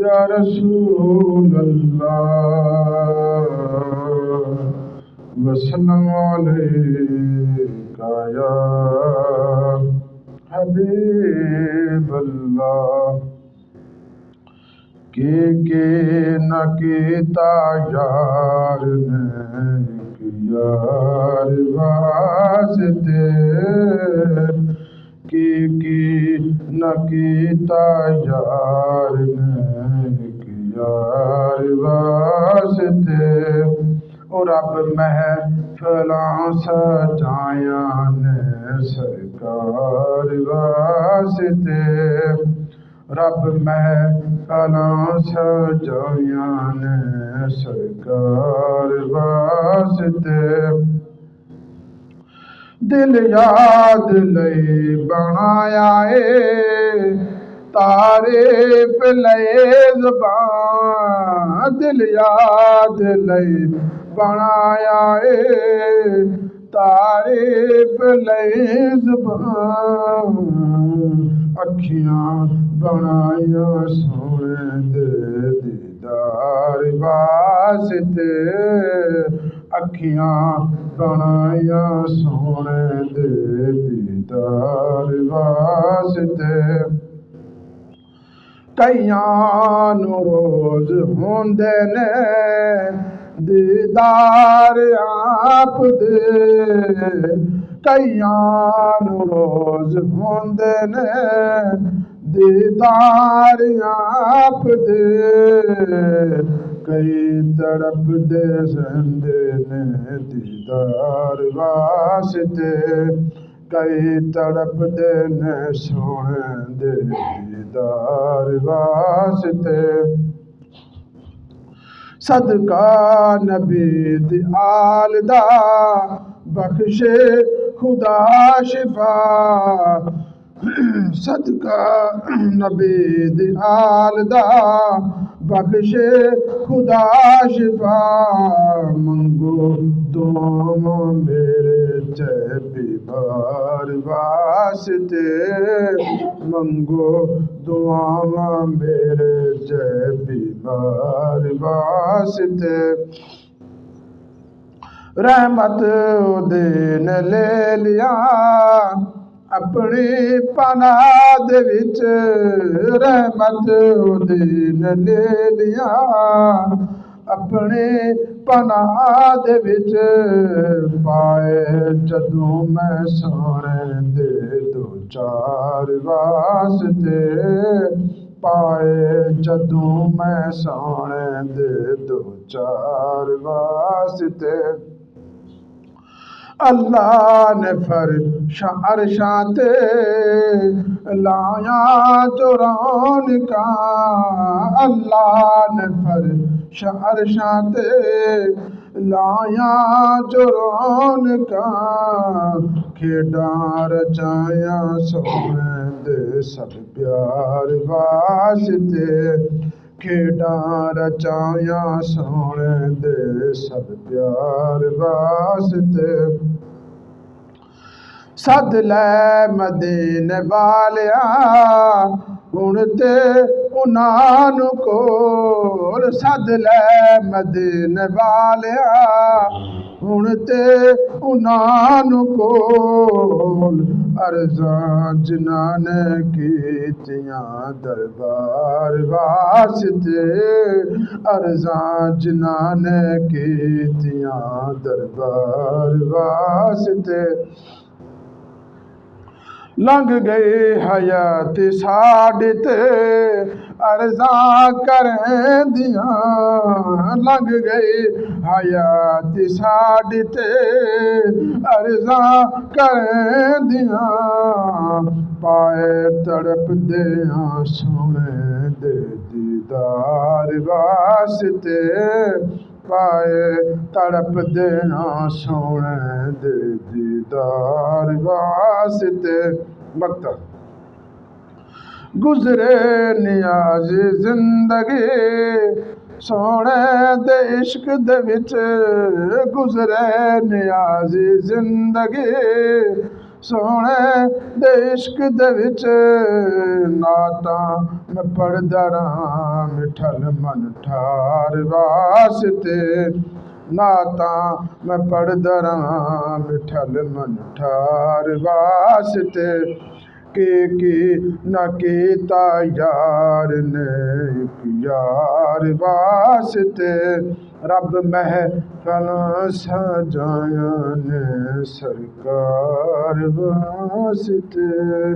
या रसूल अल्लाह वसल्लम अलैका या हबीब अल्लाह के न कीता यार ने यार वास्ते की न कीता यार ने यार वास्ते और अब महफिलां सजाया ने सरकार वास्ते रब महफिलां सजाया ने सरकार वास्ते दिल याद लई बनाया है तारीफ लई ज़बान दिल याद लई बनाया है तारीफ लई ज़बान अखियां बनाया सोने दे दीदार वास्ते अखियां बनाया सोने दे दीदार वास्ते कईयां नूं रोज़ होंदे ने दीदार आप दे कईयां नूं रोज़ होंदे ने दीदार आप दे कई तड़पदे रहंदे ने दीदार वास्ते कई तड़पदे ने सोने दे दीदार वास्ते सदका नबी दी आल दा बख्शे खुदा शिफा सदका नबी दी आल दा बख्शे खुदा शिफा मंगो दुआ मेरे जय बीमार वास्ते मंगो दुआ मेरे जय बीमार वास्ते रहमत उदीन ले लिया अपनी पनाह दे विच रहमत उदीन ले लिया अपने पनाह दे विच पाए जदों मैं सोने दे दो चार वास्ते पाए जदों मैं सोने दे दो चार वास्ते अल्लाह ने फर्श अर्शां ते लाया चुरान का अल्लाह ने फर्श अर्शां ते लाया चुरान का खेडां रचाया सोने दे सब प्यार वास्ते खेडां रचाया सोने दे सब प्यार वास्ते सद लै मदीने वालिया हुण ते उन्हां नूं कोल सद लै मदीने वालिया हुण ते उन्हां नूं कोल अर्ज़ां जिन्हां ने कीतियां दरबार वास्ते अर्ज़ां जिन्हां ने कीतियां दरबार वास्ते लंघ गई हयात साडी ते अर्ज़ां करें दियां लंघ गई हयात साडी ते अर्ज़ां करें दियां पाए तड़पदे सोने दे दीदार वास्ते पाए तड़पदे सोने दे दीदार वास्ते वक्त गुजरे नियाज़ी जिंदगी सोने दे इश्क दे विच गुजरे नियाज़ी जिंदगी ਸੋਹਣੇ ਦੇ ਇਸ਼ਕ ਦੇ ਵਿੱਚ ਨਾਤਾਂ ਮੈਂ ਪੜ੍ਹਦਾ ਰਹਾਂ ਮਿੱਠਲ ਮਨ ਠਾਰ ਵਾਸਤੇ ਨਾਤਾਂ ਮੈਂ ਪੜ੍ਹਦਾ ਰਹਾਂ ਮਿੱਠਲ ਮਨ ਠਾਰ ਵਾਸਤੇ ਕੀ ਨਾ ਕੀਤਾ ਯਾਰ ਨੇ ਇੱਕ ਯਾਰ ਵਾਸਤੇ ਰੱਬ ਮਹਿਫਲ ਸਜਾਇਆ ਨੇ ਸਰਕਾਰ ਵਾਸਤੇ।